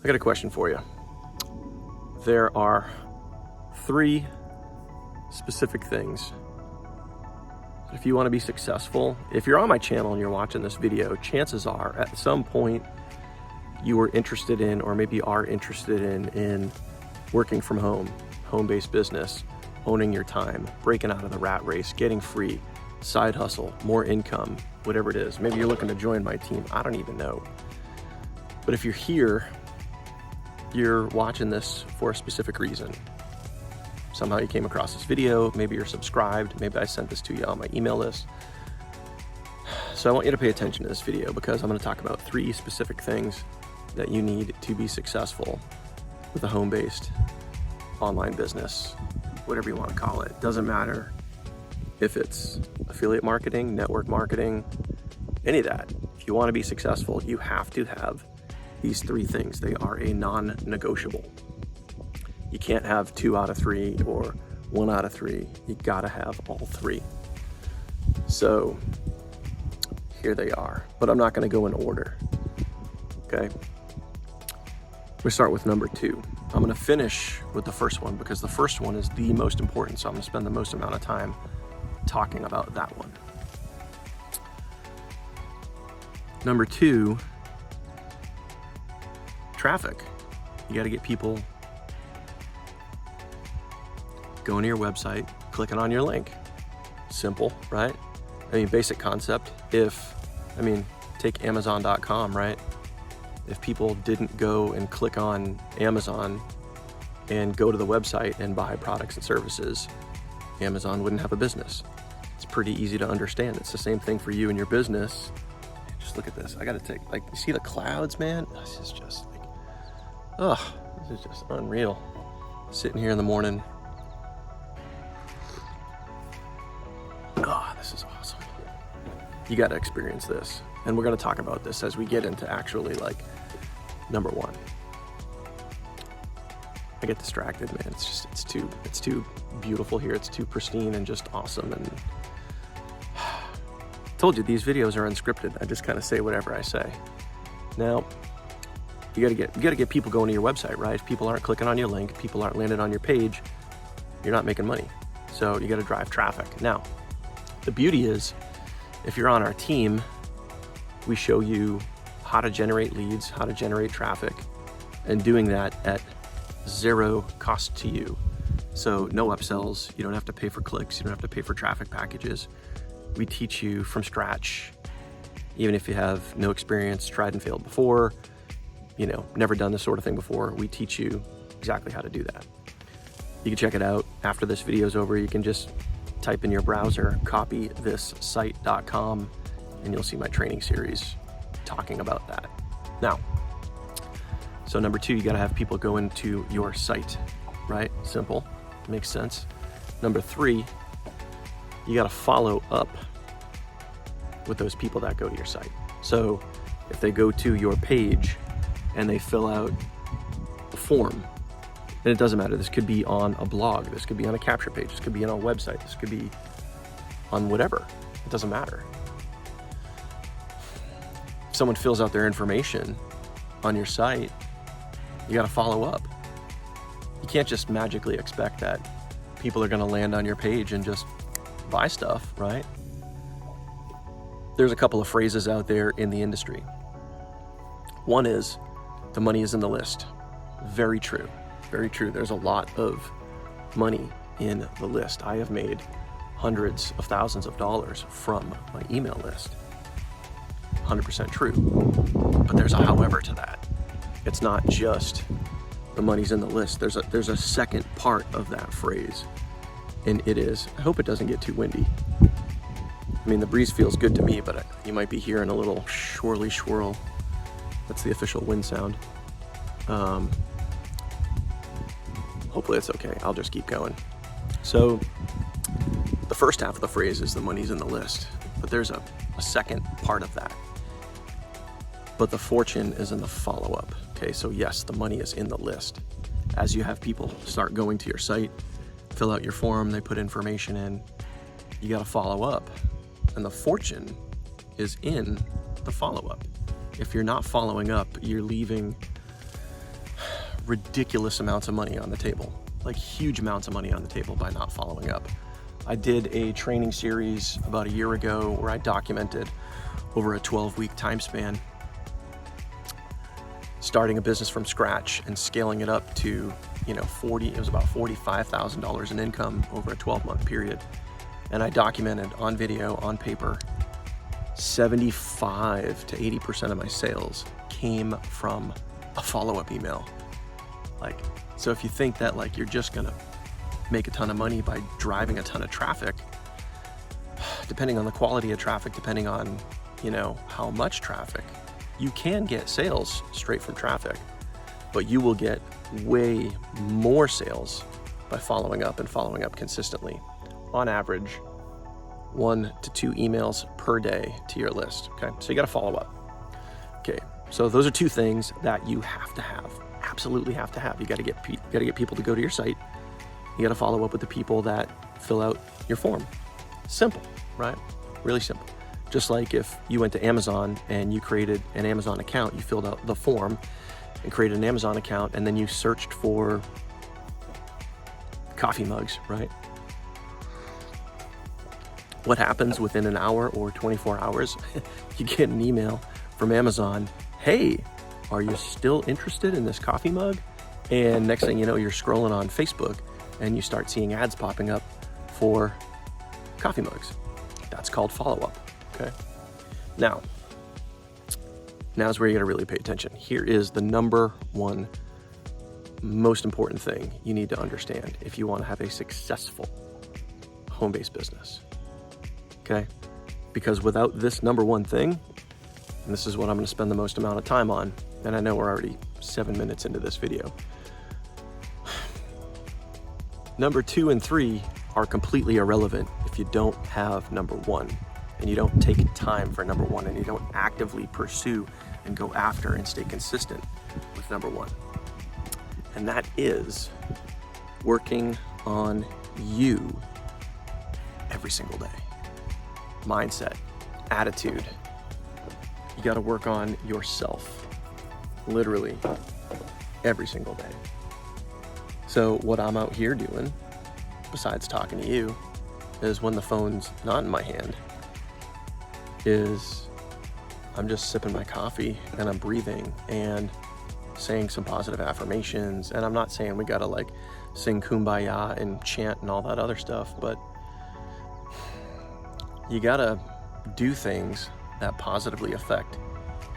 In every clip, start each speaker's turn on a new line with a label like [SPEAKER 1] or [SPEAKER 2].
[SPEAKER 1] I got a question for you. There are 3 specific things. If you want to be successful, if you're on my channel and you're watching this video, chances are at some point you were interested in, or maybe are interested in working from home, home-based business, owning your time, breaking out of the rat race, getting free, side hustle, more income, whatever it is. Maybe you're looking to join my team. I don't even know. But if you're here, you're watching this for a specific reason. Somehow you came across this video, maybe you're subscribed, maybe I sent this to you on my email list. So I want you to pay attention to this video because I'm going to talk about 3 specific things that you need to be successful with a home-based online business, whatever you want to call it. Doesn't matter if it's affiliate marketing, network marketing, any of that. If you want to be successful, you have to have these 3 things. They are a non-negotiable. You can't have 2 out of 3 or 1 out of 3. You gotta have all 3. So here they are, but I'm not gonna go in order, okay? We start with number 2. I'm gonna finish with the first one because the first one is the most important, so I'm gonna spend the most amount of time talking about that one. Number 2, traffic. You gotta get people going to your website, clicking on your link. Simple, right? I mean, basic concept. Take Amazon.com, right? If people didn't go and click on Amazon and go to the website and buy products and services, Amazon wouldn't have a business. It's pretty easy to understand. It's the same thing for you and your business. Just look at this. I gotta take, you see the clouds, man? This is just this is just unreal. Sitting here in the morning. This is awesome. You got to experience this. And we're going to talk about this as we get into actually number 1. I get distracted, man. It's too beautiful here. It's too pristine and just awesome. And told you these videos are unscripted. I just kind of say whatever I say. Now, you got to get people going to your website, right? If people aren't clicking on your link, people aren't landing on your page, you're not making money. So you got to drive traffic. Now, the beauty is, if you're on our team, we show you how to generate leads, how to generate traffic, and doing that at 0 cost to you. So no upsells, you don't have to pay for clicks, you don't have to pay for traffic packages. We teach you from scratch, even if you have no experience, tried and failed before, never done this sort of thing before, we teach you exactly how to do that. You can check it out after this video is over. You can just type in your browser, copythissite.com, and you'll see my training series talking about that. Now, so number 2, you gotta have people go into your site, right? Simple, makes sense. Number 3, you gotta follow up with those people that go to your site. So if they go to your page and they fill out a form, and it doesn't matter, this could be on a blog, this could be on a capture page, this could be on a website, this could be on whatever, it doesn't matter. If someone fills out their information on your site, you gotta follow up. You can't just magically expect that people are gonna land on your page and just buy stuff, right? There's a couple of phrases out there in the industry. One is, the money is in the list. Very true. Very true. There's a lot of money in the list. I have made hundreds of thousands of dollars from my email list. 100% true. But there's a however to that. It's not just the money's in the list. There's a second part of that phrase. And it is, I hope it doesn't get too windy. I mean, the breeze feels good to me, but you might be hearing a little swirly swirl. That's the official wind sound. Hopefully it's okay. I'll just keep going. So the first half of the phrase is the money's in the list, but there's a second part of that. But the fortune is in the follow-up. Okay, so yes, the money is in the list. As you have people start going to your site, fill out your form, they put information in, you got to follow up. And the fortune is in the follow-up. If you're not following up, you're leaving ridiculous amounts of money on the table, like huge amounts of money on the table by not following up. I did a training series about a year ago where I documented over a 12-week time span starting a business from scratch and scaling it up to, it was about $45,000 in income over a 12-month period. And I documented on video, on paper, 75 to 80% of my sales came from a follow-up email. So if you think that you're just gonna make a ton of money by driving a ton of traffic, depending on the quality of traffic, depending on, how much traffic, you can get sales straight from traffic, but you will get way more sales by following up consistently. On average, 1 to 2 emails per day to your list, okay? So you gotta follow up. Okay, so those are 2 things that you have to have, absolutely have to have. You gotta get people to go to your site. You gotta follow up with the people that fill out your form. Simple, right? Really simple. Just like if you went to Amazon and you created an Amazon account, you filled out the form and created an Amazon account, and then you searched for coffee mugs, right? What happens within an hour or 24 hours? You get an email from Amazon, hey, are you still interested in this coffee mug? And next thing you know, you're scrolling on Facebook and you start seeing ads popping up for coffee mugs. That's called follow-up, okay? Now's where you gotta really pay attention. Here is the number 1 most important thing you need to understand if you wanna have a successful home-based business, okay? Because without this number 1 thing, and this is what I'm gonna spend the most amount of time on, and I know we're already 7 minutes into this video. Number 2 and 3 are completely irrelevant if you don't have number 1, and you don't take time for number 1, and you don't actively pursue and go after and stay consistent with number 1. And that is working on you every single day. Mindset, attitude. You got to work on yourself, literally every single day. So what I'm out here doing, besides talking to you, is when the phone's not in my hand, is I'm just sipping my coffee and I'm breathing and saying some positive affirmations. And I'm not saying we gotta sing Kumbaya and chant and all that other stuff, but you gotta do things that positively affect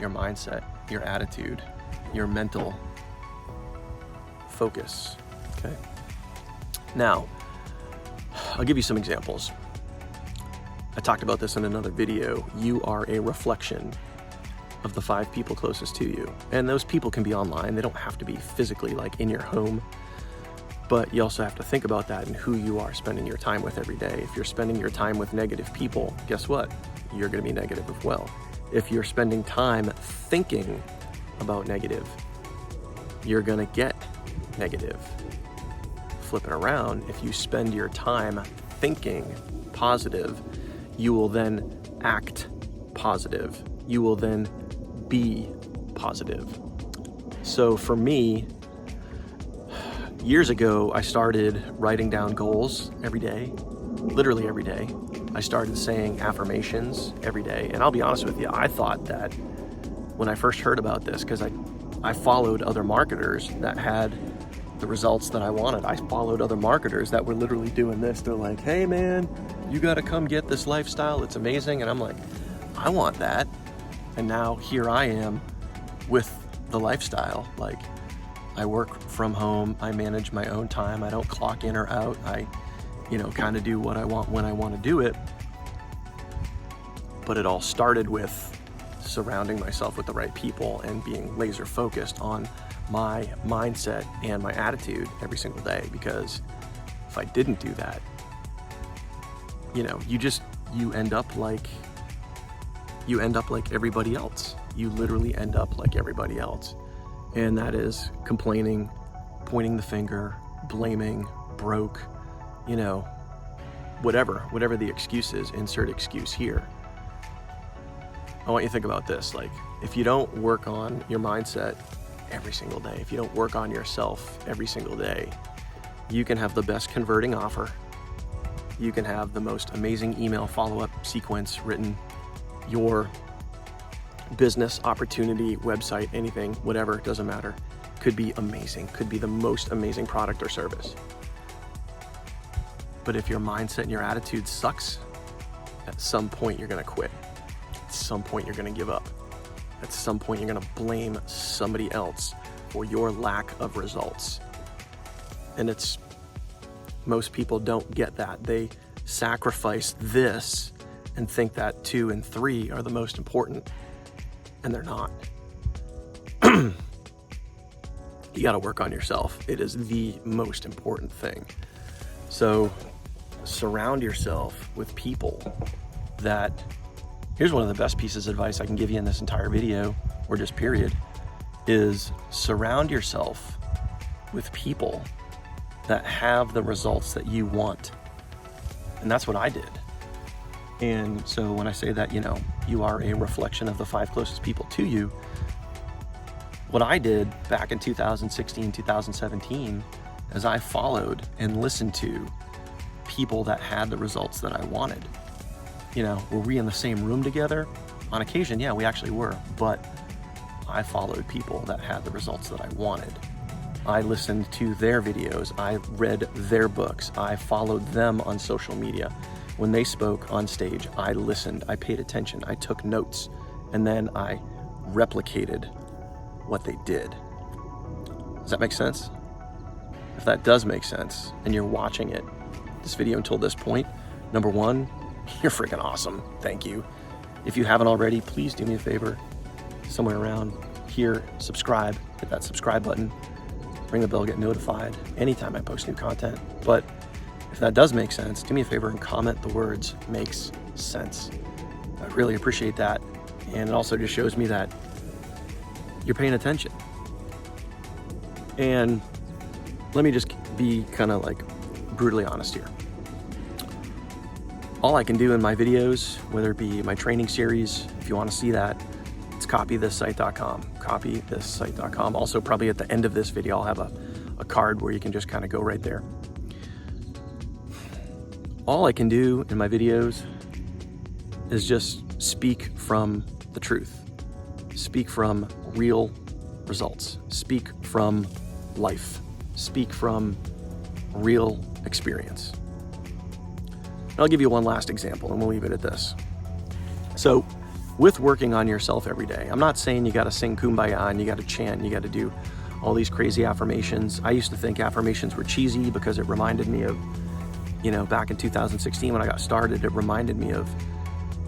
[SPEAKER 1] your mindset, your attitude, your mental focus, okay? Now, I'll give you some examples. I talked about this in another video. You are a reflection of the 5 people closest to you. And those people can be online. They don't have to be physically in your home, but you also have to think about that and who you are spending your time with every day. If you're spending your time with negative people, guess what? You're gonna be negative as well. If you're spending time thinking about negative, you're gonna get negative. Flip it around, if you spend your time thinking positive, you will then act positive. You will then be positive. So for me, years ago, I started writing down goals every day, literally every day. I started saying affirmations every day. And I'll be honest with you, I thought that when I first heard about this, because I followed other marketers that had the results that I wanted. I followed other marketers that were literally doing this. They're like, hey man, you gotta come get this lifestyle. It's amazing. And I'm like, I want that. And now here I am with the lifestyle. I work from home. I manage my own time. I don't clock in or out. I, kind of do what I want when I want to do it. But it all started with surrounding myself with the right people and being laser focused on my mindset and my attitude every single day. Because if I didn't do that, you end up like everybody else. You literally end up like everybody else. And that is complaining, pointing the finger, blaming, broke, whatever the excuse is, insert excuse here. I want you to think about this. If you don't work on your mindset every single day, if you don't work on yourself every single day, you can have the best converting offer. You can have the most amazing email follow-up sequence written. Your business opportunity, website, anything, whatever, doesn't matter, could be amazing, could be the most amazing product or service. But if your mindset and your attitude sucks, at some point you're gonna quit. At some point you're gonna give up. At some point you're gonna blame somebody else for your lack of results. And most people don't get that. They sacrifice this and think that 2 and 3 are the most important, and they're not. You gotta work on yourself. It is the most important thing. So surround yourself with people that, here's one of the best pieces of advice I can give you in this entire video, or just period, is surround yourself with people that have the results that you want. And that's what I did. And so when I say that, you are a reflection of the 5 closest people to you, what I did back in 2016, 2017, is I followed and listened to people that had the results that I wanted. Were we in the same room together? On occasion, yeah, we actually were, but I followed people that had the results that I wanted. I listened to their videos, I read their books, I followed them on social media. When they spoke on stage, I listened, I paid attention, I took notes, and then I replicated what they did. Does that make sense? If that does make sense, and you're watching this video until this point, number 1, you're freaking awesome. Thank you. If you haven't already, please do me a favor, somewhere around here, subscribe, hit that subscribe button, ring the bell, get notified anytime I post new content. But if that does make sense, do me a favor and comment the words "makes sense." I'd really appreciate that. And it also just shows me that you're paying attention. And let me just be kind of like brutally honest here. All I can do in my videos, whether it be my training series, if you want to see that, it's copythissite.com, copythissite.com. Also, probably at the end of this video, I'll have a card where you can just kind of go right there. All I can do in my videos is just speak from the truth, speak from real results, speak from life, speak from real experience. And I'll give you one last example and we'll leave it at this. So with working on yourself every day, I'm not saying you got to sing Kumbaya and you got to chant, you got to do all these crazy affirmations. I used to think affirmations were cheesy because it reminded me of, back in 2016 when I got started, it reminded me of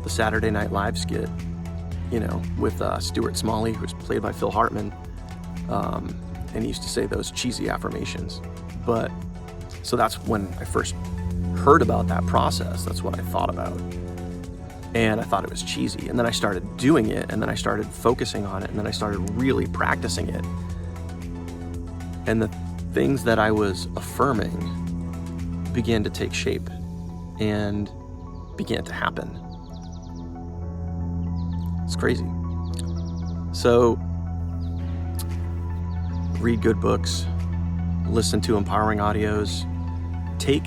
[SPEAKER 1] the Saturday Night Live skit, with Stuart Smalley, who was played by Phil Hartman. And he used to say those cheesy affirmations. But so that's when I first heard about that process. That's what I thought about. And I thought it was cheesy. And then I started doing it, and then I started focusing on it, and then I started really practicing it. And the things that I was affirming began to take shape and began to happen. It's crazy. So read good books, listen to empowering audios, take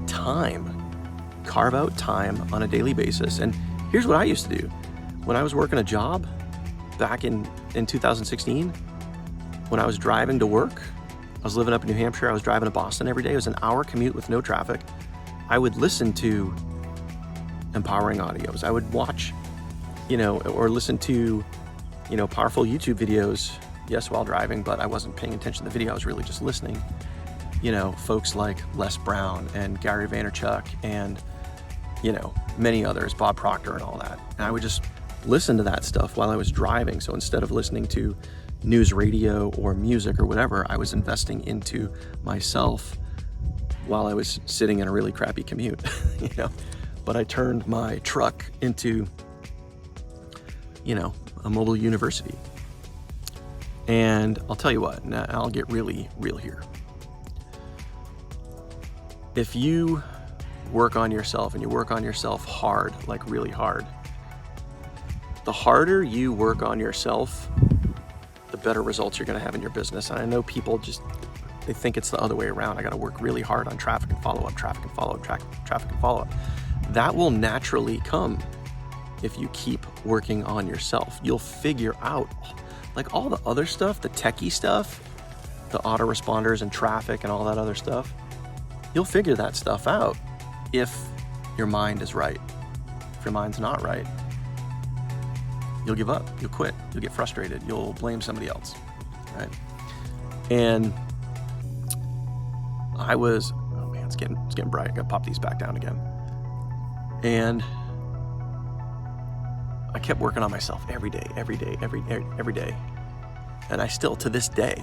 [SPEAKER 1] time, carve out time on a daily basis. And here's what I used to do. When I was working a job back in 2016, when I was driving to work, I was living up in New Hampshire, I was driving to Boston every day. It was an hour commute with no traffic. I would listen to empowering audios. I would watch, or listen to, powerful YouTube videos, yes, while driving, but I wasn't paying attention to the video. I was really just listening. Folks like Les Brown and Gary Vaynerchuk and, many others, Bob Proctor and all that. And I would just listen to that stuff while I was driving. So instead of listening to news radio or music or whatever, I was investing into myself while I was sitting in a really crappy commute, But I turned my truck into, a mobile university. And I'll tell you what, now I'll get really real here. If you work on yourself and you work on yourself hard, like really hard, the harder you work on yourself, the better results you're gonna have in your business. And I know people they think it's the other way around. I gotta work really hard on traffic and follow up, traffic and follow up, traffic and follow up. That will naturally come if you keep working on yourself. You'll figure out, like all the other stuff, the techie stuff, the autoresponders and traffic and all that other stuff, you'll figure that stuff out if your mind is right. If your mind's not right, you'll give up, you'll quit, you'll get frustrated, you'll blame somebody else, right? And oh man, it's getting bright. I gotta pop these back down again. And I kept working on myself every day. And I still, to this day,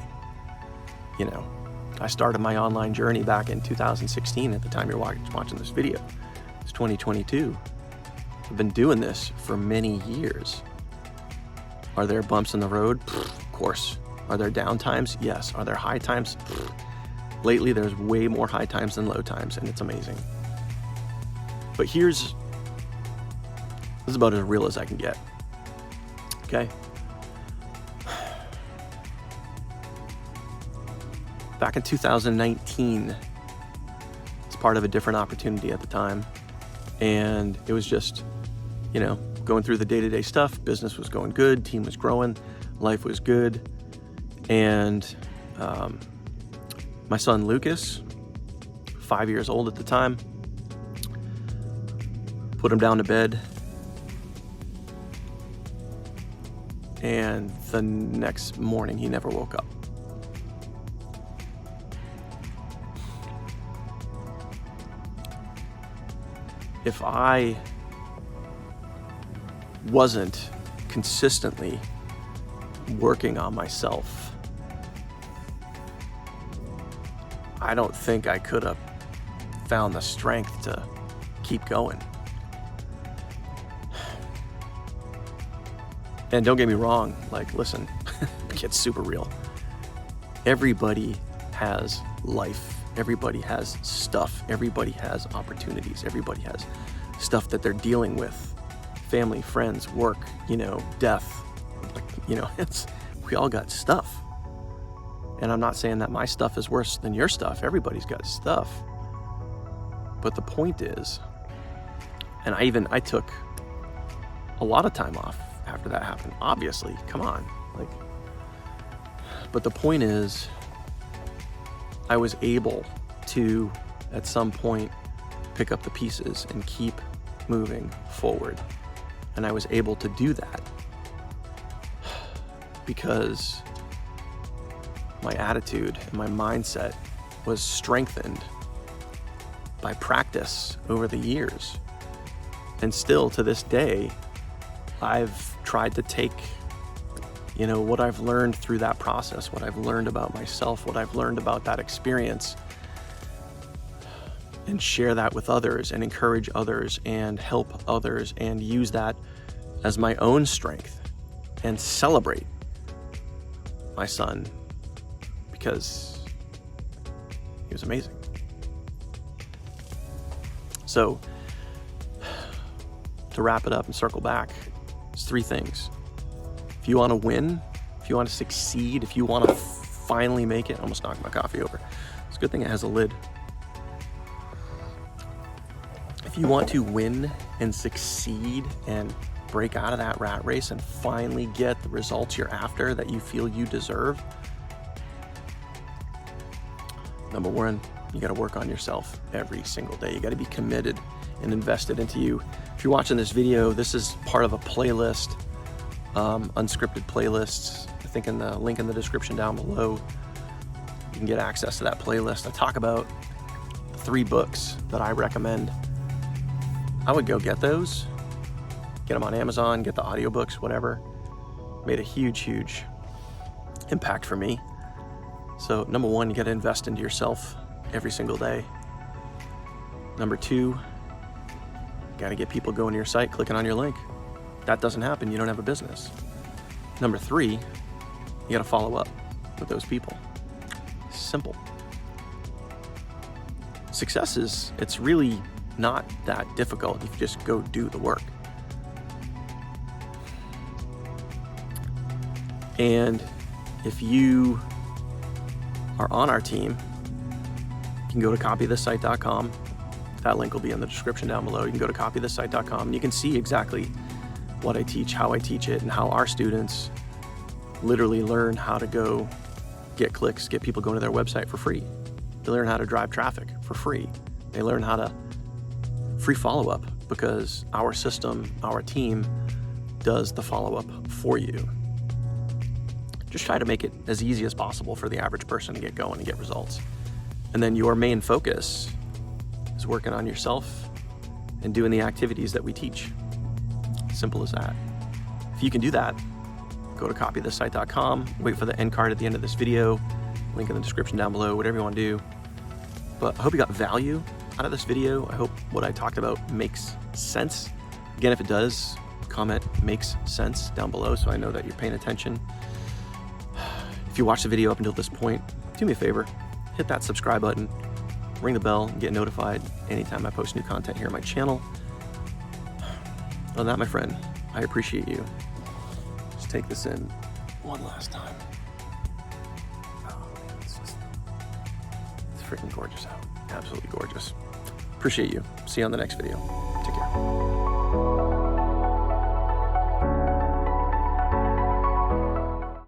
[SPEAKER 1] I started my online journey back in 2016 at the time you're watching this video. It's 2022. I've been doing this for many years. Are there bumps in the road? Of course. Are there down times? Yes. Are there high times? Lately, there's way more high times than low times, and it's amazing. But this is about as real as I can get. Okay? Back in 2019, it's part of a different opportunity at the time. And it was just, going through the day-to-day stuff. Business was going good, team was growing, life was good. And my son Lucas, 5 years old at the time, put him down to bed. And the next morning, he never woke up. If I wasn't consistently working on myself, I don't think I could have found the strength to keep going. And don't get me wrong, listen, it gets super real. Everybody has life. Everybody has stuff. Everybody has opportunities. Everybody has stuff that they're dealing with. Family, friends, work, death. We all got stuff. And I'm not saying that my stuff is worse than your stuff. Everybody's got stuff. But the point is, and I took a lot of time off after that happened, obviously, come on. But the point is, I was able to, at some point, pick up the pieces and keep moving forward. And I was able to do that because my attitude and my mindset was strengthened by practice over the years. And still to this day, I've tried to take, what I've learned through that process, what I've learned about myself, what I've learned about that experience, and share that with others and encourage others and help others and use that as my own strength and celebrate my son because he was amazing. So to wrap it up and circle back, it's three things. If you want to win, if you want to succeed, if you want to finally make it, I almost knocked my coffee over. It's a good thing it has a lid. If you want to win and succeed and break out of that rat race and finally get the results you're after that you feel you deserve, number one, you got to work on yourself every single day. You got to be committed and invested into you. If you're watching this video, this is part of a playlist, unscripted playlists. I think in the link in the description down below, you can get access to that playlist. I talk about 3 books that I recommend. I would go get those, get them on Amazon, get the audiobooks, whatever. Made a huge impact for me. So number one, you got to invest into yourself every single day. Number 2, you got to get people going to your site, clicking on your link. That doesn't happen, you don't have a business. Number 3, you got to follow up with those people. Simple. Success it's really not that difficult if you just go do the work. if you are on our team, you can go to copythissite.com. That link will be in the description down below. You can go to copythissite.com and you can see exactly what I teach, how I teach it, and how our students literally learn how to go get clicks, get people going to their website for free. They learn how to drive traffic for free. They learn how to free follow-up because our system, our team does the follow-up for you. Just try to make it as easy as possible for the average person to get going and get results. And then your main focus is working on yourself and doing the activities that we teach. Simple as that. If you can do that, go to copythissite.com, wait for the end card at the end of this video, link in the description down below, whatever you want to do. But I hope you got value out of this video. I hope what I talked about makes sense. Again, if it does, comment makes sense down below so I know that you're paying attention. If you watched the video up until this point, do me a favor, hit that subscribe button, ring the bell, and get notified anytime I post new content here on my channel. Other than that, my friend, I appreciate you. Just take this in one last time. Oh, it's freaking gorgeous out. Absolutely gorgeous. Appreciate you. See you on the next video. Take care.